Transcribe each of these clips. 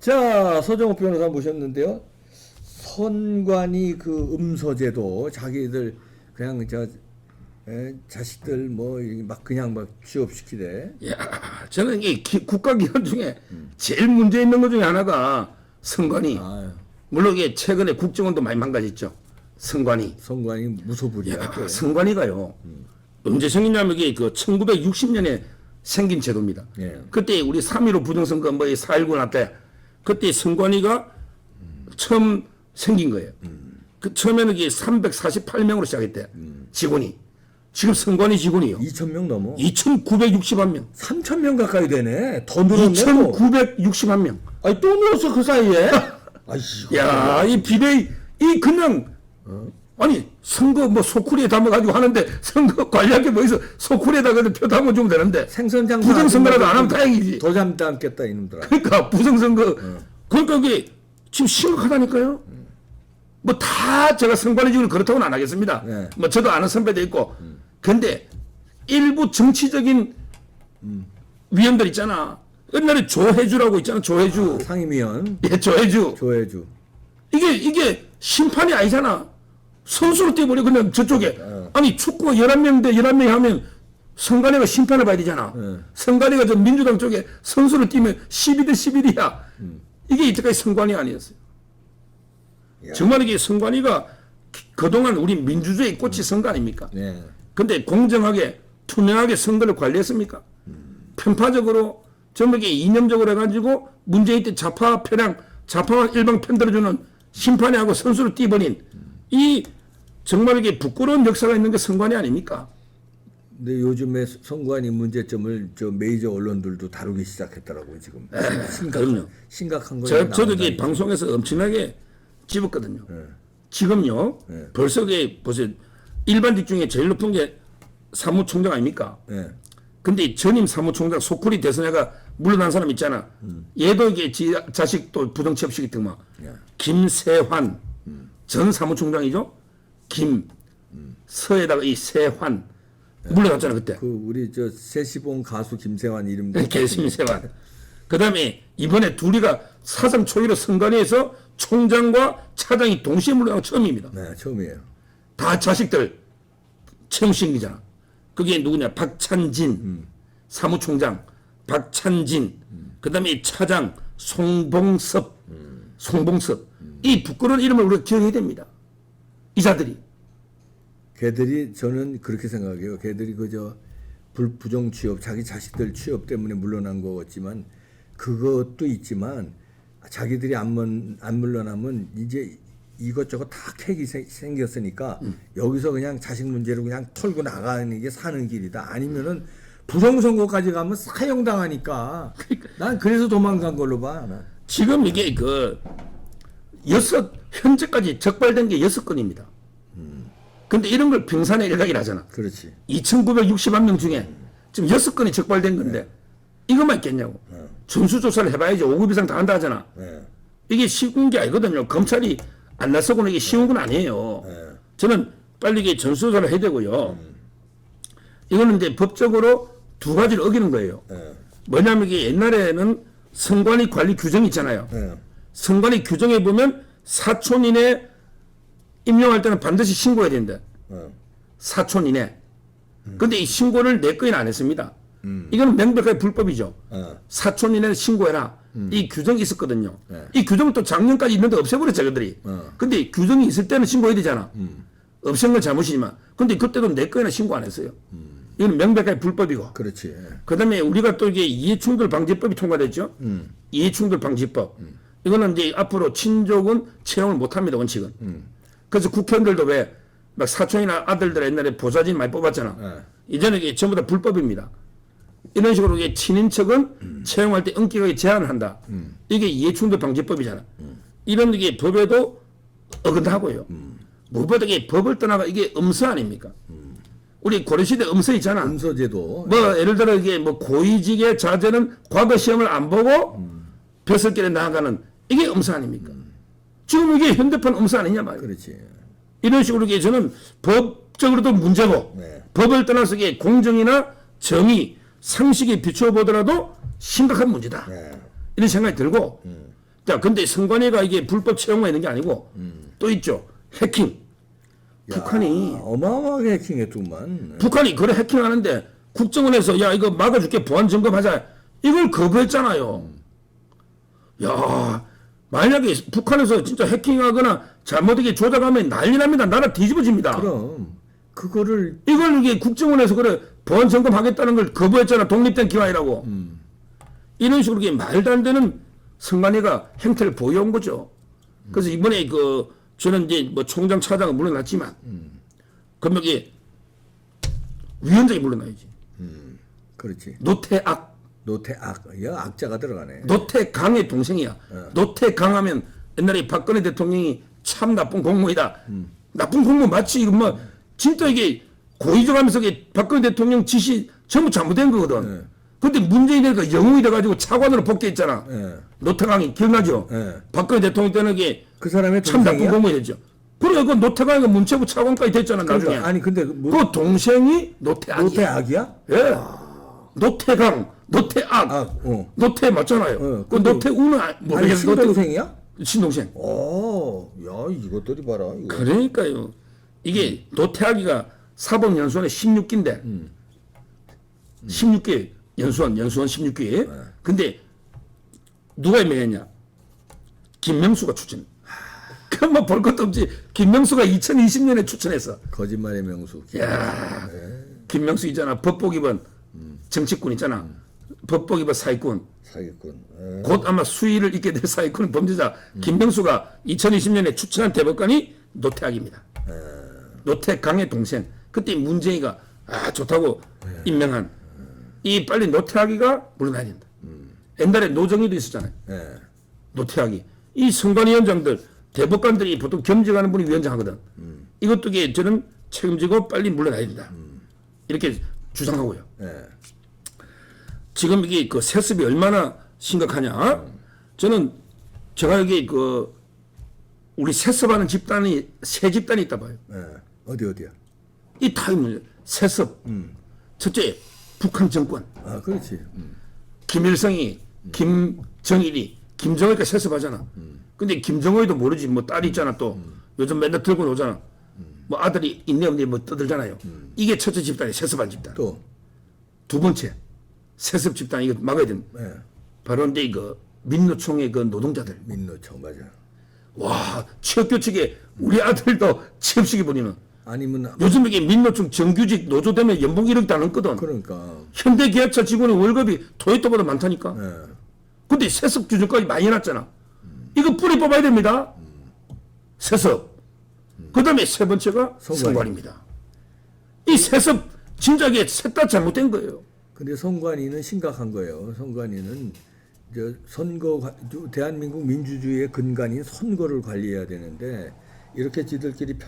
자, 서정욱 변호사 모셨는데요. 선관위 그 음서제도 자기들 그냥 자식들 뭐 막 그냥 막 취업시키대. 야, 저는 이 국가기관 중에 제일 문제 있는 것 중에 하나가 선관위. 아유, 물론 이게 최근에 국정원도 많이 망가졌죠. 선관위. 선관위 무소불위야. 야, 선관위가요. 언제 생겼냐면 이게 그 1960년에 생긴 제도입니다. 예. 그때 우리 3.15 부정선거 뭐 4.19 났대. 그때 선관위가 처음 생긴 거예요. 그 처음에는 이게 348명으로 시작했대. 직원이. 지금 선관위 직원이요. 2,000명 넘어. 2,961명. 3,000명 가까이 되네. 더 늘었네. 2,961명. 아니 또 늘었어 그 사이에. 아이씨. 야, 이 비대위, 이 그냥, 아니, 선거 뭐 소쿠리에 담아가지고 하는데 선거 관리할 게 뭐 있어. 소쿠리에다 그냥 표 담아주면 되는데. 생선장사 부정선거라도 안 하면 다행이지. 더 잠담겠다 이놈들아. 그러니까 부정선거. 그러니까 이게 지금 심각하다니까요. 뭐 다 제가 선관위직을 그렇다고는 안 하겠습니다. 네. 뭐 저도 아는 선배도 있고. 근데 일부 정치적인 위원들 있잖아. 옛날에 조혜주라고 있잖아. 조혜주. 상임위원 예, 조혜주. 조혜주. 이게 심판이 아니잖아. 선수로 뛰어버려 그냥 저쪽에. 아니 축구가 11명 대 11명이 하면 선관위가 심판을 봐야 되잖아. 선관위가 저 민주당 쪽에 선수를 뛰면 12대 11이야. 이게 이때까지 선관위 아니었어요. 야. 정말 이게 선관위가 그동안 우리 민주주의 꽃이 선거 아닙니까? 네. 근데 공정하게 투명하게 선거를 관리했습니까? 편파적으로 전부 이념적으로 해가지고 문재인 때 좌파 편향, 좌파와 일방 편들어주는 심판이하고 선수를 띄버린 이 정말 이게 부끄러운 역사가 있는 게 선관위 아닙니까? 근데 요즘에 선관위 문제점을 저 메이저 언론들도 다루기 시작했더라고요 지금. 그럼요. 심각한 거. 저도 이게 방송에서 엄청나게 집었거든요. 지금요, 벌써 그게 보세요. 일반직 중에 제일 높은 게 사무총장 아닙니까? 네. 근데 전임 사무총장 소쿠리 대선회가 물러난 사람 있잖아. 얘도 이게 자식 또 부정취업시키더만. 김세환 전 사무총장이죠. 서에다가 이 세환 물러났잖아 그때. 그 우리 저 세시봉 가수 김세환 이름도. 김세환. 그다음에 이번에 둘이가 사상 초유로 선관위에서 총장과 차장이 동시에 물러난 건 처음입니다. 네, 처음이에요. 다 자식들 채용시키잖아. 그게 누구냐? 박찬진 사무총장, 박찬진, 그다음에 차장 송봉섭, 이 부끄러운 이름을 우리가 기억해야 됩니다. 이자들이. 걔들이 저는 그렇게 생각해요. 걔들이 그저 부정 취업, 자기 자식들 취업 때문에 물러난 거겠지만 그것도 있지만 자기들이 안 물러나면 이제 이것저것 다 캑이 생겼으니까 여기서 그냥 자식 문제로 그냥 털고 나가는 게 사는 길이다. 아니면은 부정선거까지 가면 사형당하니까. 난 그래서 도망간 걸로 봐. 난. 지금 이게 현재까지 적발된 게 6건입니다. 근데 이런 걸 평산의 일각이라 하잖아. 그렇지. 2,961명 중에 지금 6건이 적발된 건데 이것만 있겠냐고. 전수조사를 해봐야지 5급 이상 다 한다 하잖아. 이게 쉬운 게 아니거든요. 검찰이 안 나서고는 이게 쉬운 건 아니에요. 저는 빨리 이게 전수조사를 해야 되고요. 이거는 이제 법적으로 두 가지를 어기는 거예요. 뭐냐면 이게 옛날에는 선관위 관리 규정이 있잖아요. 선관위 규정에 보면 사촌 이내 임용할 때는 반드시 신고해야 된다. 사촌 이내. 근데 이 신고를 내 거에는 안 했습니다. 이거는 명백하게 불법이죠. 사촌 이내 신고해라. 이 규정이 있었거든요. 이 규정은 또 작년까지 있는데 없애버렸죠, 그들이. 근데 규정이 있을 때는 신고해야 되잖아. 없앤 건 잘못이지만. 근데 그때도 내 거에는 신고 안 했어요. 이건 명백하게 불법이고. 그렇지. 그 다음에 우리가 또 이게 이해충돌 방지법이 통과됐죠. 이해충돌 방지법. 이거는 이제 앞으로 친족은 채용을 못 합니다, 원칙은. 그래서 국회의원들도 왜 막 사촌이나 아들들 옛날에 보좌진 많이 뽑았잖아. 이제는 이게 전부 다 불법입니다. 이런 식으로 이게 친인척은 채용할 때 엄격하게 제한을 한다. 이게 이해충돌 방지법이잖아. 이런 게 법에도 어긋나고요. 무엇보다 이게 법을 떠나가 이게 음서 아닙니까? 우리 고려시대 음서 있잖아. 음서제도. 뭐 예를 들어 이게 뭐 고위직의 자제는 과거 시험을 안 보고 벼슬길에 나아가는 이게 음서 아닙니까? 지금 이게 현대판 음서 아니냐 말이야. 그렇지. 이런 식으로 이게 저는 법적으로도 문제고 법을 떠나서 이게 공정이나 정의, 상식에 비추어 보더라도 심각한 문제다. 이런 생각이 들고 자, 근데 선관위가 이게 불법 채용만 있는 게 아니고 또 있죠. 해킹. 북한이 어마어마하게 해킹했더만. 북한이 그래 해킹하는데 국정원에서 야 이거 막아줄게 보안 점검하자 이걸 거부했잖아요. 야 만약에 북한에서 진짜 해킹하거나 잘못하게 조작하면 난리 납니다. 나라 뒤집어집니다. 그럼 그거를 이걸 이게 국정원에서 그래 보안 점검하겠다는 걸 거부했잖아. 독립된 기관이라고. 이런 식으로 이게 말도 안 되는 선관위가 행태를 보여온 거죠. 그래서 이번에 그 저는 이제 뭐 총장 차장은 물러났지만 그러면 이게 위원장이 물러나야지. 그렇지. 노태악. 노태악. 야 악자가 들어가네. 노태강의 동생이야. 노태강하면 옛날에 박근혜 대통령이 참 나쁜 공무이다. 나쁜 공무 맞지. 이거 뭐 진짜 이게 고의적하면서 이게 박근혜 대통령 지시 전부 잘못된 거거든. 근데 문재인이가 영웅이 돼가지고 차관으로 복귀했잖아. 노태강이 기억나죠? 박근혜 대통령 때는 이게 그 사람의 참 나쁜 동생이야? 공무였죠. 그래 그 노태강이가 문체부 차관까지 됐잖아 나중에. 그러니까, 아니 근데 그 동생이 노태악이야. 노태악이야? 예. 노태강, 노태악, 노태 맞잖아요. 그 노태우는 아니 모르겠어. 친동생이야? 친동생. 야 이것들이 봐라. 이거. 그러니까요. 이게 노태악이가 사법연수원에 16기인데 16기 연수원 16기. 근데 누가 임명했냐? 김명수가 추천. 그럼 뭐 볼 것도 없지. 김명수가 2020년에 추천했어. 거짓말의 명수. 야, 김명수 있잖아. 법복 입은 정치꾼 있잖아. 법복 입은 사기꾼. 사기꾼. 곧 아마 수위를 입게 될 사기꾼 범죄자 김명수가 2020년에 추천한 대법관이 노태악입니다. 노태강의 동생. 그때 문재인이가 좋다고 임명한 이 빨리 노태악이가 물러나야 된다. 옛날에 노정희도 있었잖아요. 노태악이. 이 선관위원장들 대법관들이 보통 겸직하는 분이 위원장 하거든. 이것도 저는 책임지고 빨리 물러나야 된다. 이렇게 주장하고요. 지금 이게 그 세습이 얼마나 심각하냐? 저는 제가 여기 그 우리 세습하는 집단이 세 집단이 있다 봐요. 어디야? 이 타입 문제. 세습. 첫째 북한 정권. 그렇지. 김일성이 김정일이 김정일까 세습하잖아. 근데 김정일도 모르지. 뭐 딸이 있잖아 또. 요즘 맨날 들고 오잖아. 뭐 아들이 있네 없네 뭐 떠들잖아요. 이게 첫째 집단이 세습한 집단. 또 두 번째 세습 집단 이거 막아야 된다. 바로 이제 그 민노총의 그 노동자들. 민노총 맞아. 와 취업 교칙에 우리 아들도 취업시키 버리는. 아니면 요즘 이게 민노총 정규직 노조 되면 연봉 1억도 안 넘거든. 그러니까. 현대기아차 직원의 월급이 토요토보다 많다니까. 근데 세습 규정까지 많이 해놨잖아. 이거 뿌리 뽑아야 됩니다. 세습. 그 다음에 세 번째가 선관위입니다. 이 세습 진짜 이게 셋 다 잘못된 거예요. 근데 선관위는 심각한 거예요. 선관위는 대한민국 민주주의의 근간인 선거를 관리해야 되는데 이렇게 지들끼리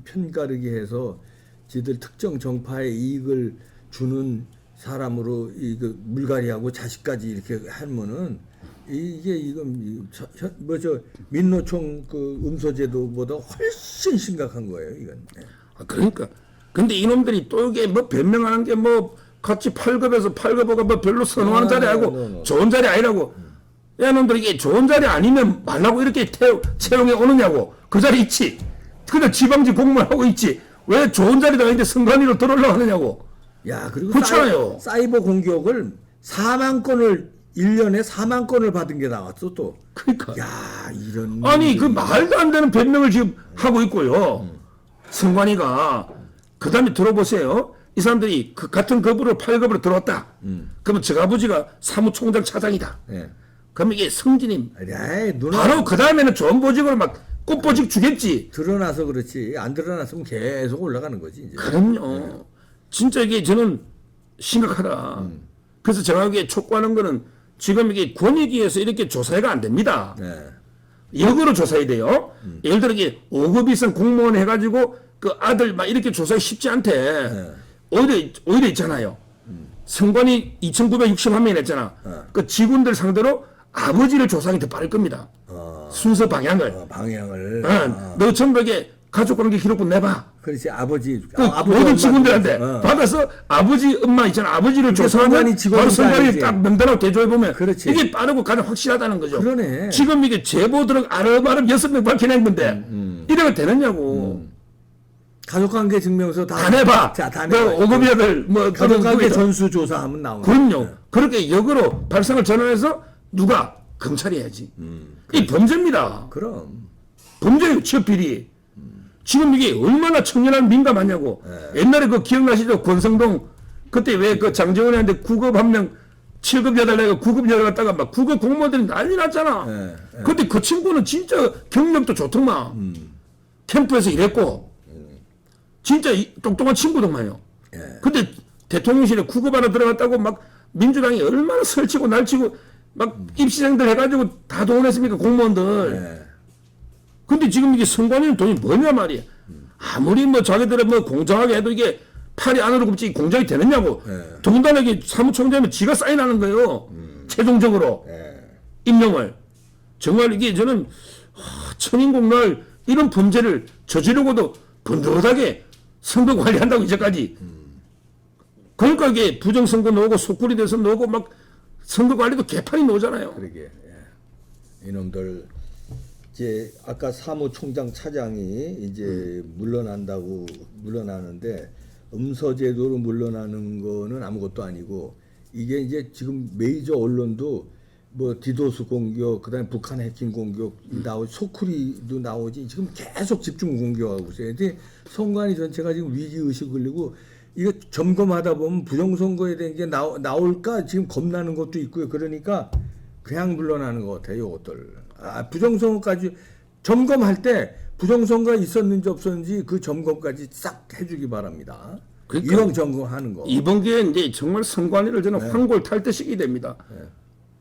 편가르기 해서 지들 특정 정파의 이익을 주는 사람으로 물갈이하고 자식까지 이렇게 하면은 이건 민노총 그 음소제도보다 훨씬 심각한 거예요. 이건. 그러니까 근데 이놈들이 또 이게 뭐 변명하는 게 뭐 같이 8급에서 8급하고 뭐 별로 선호하는 자리 아니고 좋은 자리 아니라고. 야, 놈들 이게 좋은 자리 아니면 말라고 이렇게 채용해 오느냐고. 그 자리 있지. 근데 지방지 공무원 하고 있지. 왜 좋은 자리도 아닌데 선관위로 들어오려고 하느냐고. 야, 그리고 그렇잖아요. 사이버 공격을 4만 건을 1년에 4만 건을 받은 게 나왔어 또. 그러니까. 야, 이런. 아니 그 말도 안 되는 변명을 지금 하고 있고요. 선관위가 그 다음에 들어보세요. 이 사람들이 그 같은 급으로 8급으로 들어왔다. 그러면 저 아버지가 사무총장 차장이다. 그럼 이게 승진이 바로 그 다음에는 좋은 보직으로 막 꽃보직 주겠지. 드러나서 그렇지. 안 드러났으면 계속 올라가는 거지. 이제. 그럼요. 진짜 이게 저는 심각하다. 그래서 제가 이게 촉구하는 거는 지금 이게 권익위에서 이렇게 조사가 안 됩니다. 역으로 조사해야 돼요. 예를 들어 이게 5급 이상 공무원 해가지고 그 아들 막 이렇게 조사하기 쉽지 않대. 오히려 있잖아요. 선관위 2,961명 했잖아. 그 직원들 상대로 아버지를 조사하기 더 빠를 겁니다. 순서 방향을. 방향을. 너 전부 이게 가족관계 기록부 내봐. 그렇지 아버지 그 아버지 모든 엄마 직원들한테 어. 받아서 아버지 엄마 있잖아 아버지를 조사하면 성관이 직원인 바로 성관이 알지. 딱 명단하고 대조해 보면 그렇지. 이게 빠르고 가장 확실하다는 거죠. 그러네. 지금 이게 제보 들어 아름아름 6명 밝혀낸 건데 이래가 되느냐고. 가족관계 증명서 다 내봐. 자, 다 그 내봐. 5급여들 뭐 가족관계 그런 전수조사하면 나오는 그럼요. 거예요. 그렇게 역으로 발상을 전환해서 누가 검찰이 해야지. 이 범죄입니다. 그럼 범죄예요. 취업 비리. 지금 이게 얼마나 청년한 민감하냐고. 옛날에 그 기억나시죠? 권성동 그때 왜 그 장재원한테 9급 한 명 7급 여달라고 9급 여달갔다가 막 9급 공무원들이 난리 났잖아. 근데 그 친구는 진짜 경력도 좋더만. 캠프에서 일했고 진짜 똑똑한 친구더만요. 근데 대통령실에 9급 하나 들어갔다고 막 민주당이 얼마나 설치고 날치고 막 입시생들 해가지고 다 동원했습니까 공무원들. 근데 지금 이게 선관위는 돈이 뭐냐 말이야. 아무리 뭐 자기들이 뭐 공정하게 해도 이게 팔이 안으로 굽지 공정이 되느냐고. 더군다나 이게 사무총장이면 지가 사인하는 거예요. 최종적으로 임명을. 정말 이게 저는 천인공날 이런 범죄를 저지르고도 번듯하게 선거 관리한다고 이제까지. 그러니까 이게 부정선거 나오고 속구리 돼서 나오고 막 선거 관리도 개판이 나오잖아요. 그러게 이놈들 이제 아까 사무총장 차장이 이제 물러나는데 음서제도로 물러나는 거는 아무것도 아니고 이게 이제 지금 메이저 언론도 뭐 디도스 공격 그다음에 북한 해킹 공격 소쿠리도 나오지 지금 계속 집중 공격하고 있어요. 근데 선관위 전체가 지금 위기 의식 걸리고 이거 점검하다 보면 부정선거에 대한 게 나올까 지금 겁나는 것도 있고요. 그러니까 그냥 물러나는 것 같아요. 이것들. 부정선거까지 점검할 때 부정선거가 있었는지 없었는지 그 점검까지 싹 해주기 바랍니다. 그러니까 이왕 점검하는 거. 이번 기회에 이제 정말 선관위를 저는 황골 탈퇴시키게 됩니다.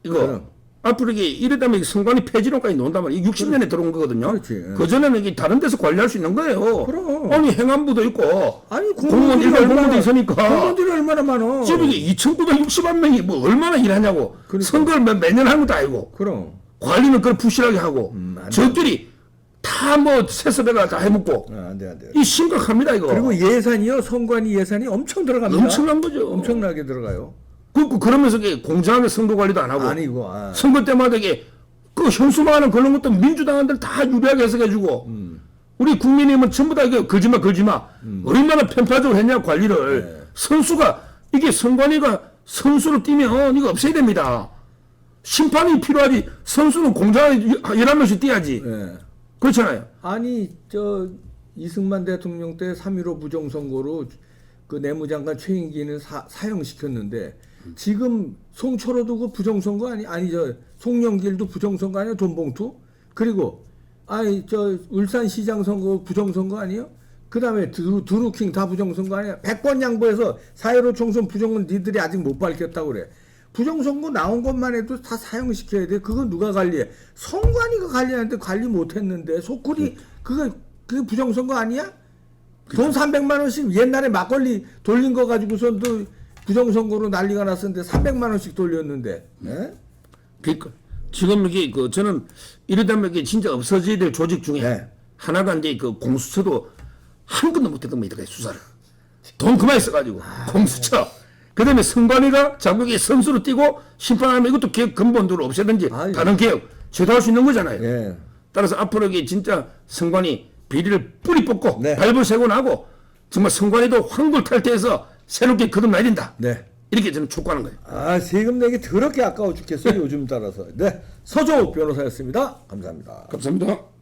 이거 그럼. 앞으로 이게 이러다면 선관위 폐지론까지 나온단 말이에요. 60년에 들어온 거거든요. 그렇지. 그전에는 이게 다른 데서 관리할 수 있는 거예요. 그럼. 아니 행안부도 있고 아니 공무원 일반 공무원도 있으니까 공무원들이 얼마나 많어. 지금 이게 2,960만 명이 뭐 얼마나 일하냐고. 그러니까. 선거를 매년 하는 것도 아니고 그럼. 관리는 그걸 부실하게 하고 안 돼. 저들이 다 뭐 세습해가 다 해먹고 안 돼, 안 돼. 이 심각합니다 이거. 그리고 예산이요. 선관위 예산이 엄청 들어갑니다. 엄청난 거죠. 엄청나게 들어가요. 그러면서 이게 공정하게 선거 관리도 안 하고 아니고. 선거 때마다 이게 그 현수막하는 그런 것도 민주당한테 다 유리하게 해석해주고 우리 국민의힘은 전부 다 이거 걸지마 얼마나 편파적으로 했냐 관리를. 선수가 이게 선관위가 선수로 뛰면 이거 없애야 됩니다. 심판이 필요하지. 선수는 공정하게 11명씩 뛰어야지. 그렇잖아요. 아니 저 이승만 대통령 때 3.15 부정선거로 그 내무장관 최인기는 사형시켰는데 지금 송철호도 그 부정선거 아니 저 송영길도 부정선거 아니야 돈봉투? 그리고 아니 저 울산시장 선거 부정선거 아니에요? 그 다음에 드루킹 다 부정선거 아니야? 100번 양보해서 4.15 총선 부정은 니들이 아직 못 밝혔다고 그래. 부정선거 나온 것만 해도 다 사형시켜야 돼. 그건 누가 관리해? 선관위가 관리하는데 관리 못했는데 소쿠리 그게 부정선거 아니야? 돈 300만 원씩 옛날에 막걸리 돌린 거 가지고선도 부정선거로 난리가 났었는데 300만 원씩 돌렸는데. 그러니까 지금 이게 저는 이러다면 이게 진짜 없어져야 될 조직 중에 하나가 이제 그 공수처도 한 건도 못했던 겁니다. 수사를 돈 그만 써가지고 공수처. 그다음에 선관위가 자국의 선수로 뛰고 심판하면 이것도 개혁 근본적으로 없애든지 다른 개혁 제도할 수 있는 거잖아요. 따라서 앞으로 이게 진짜 선관위 비리를 뿌리 뽑고 밟을 세고 나고 정말 선관위도 황골 탈퇴해서 새롭게 거듭나야 된다. 이렇게 저는 촉구하는 거예요. 세금 내기 더럽게 아까워 죽겠어요. 요즘 따라서. 서정욱 변호사였습니다. 감사합니다. 감사합니다.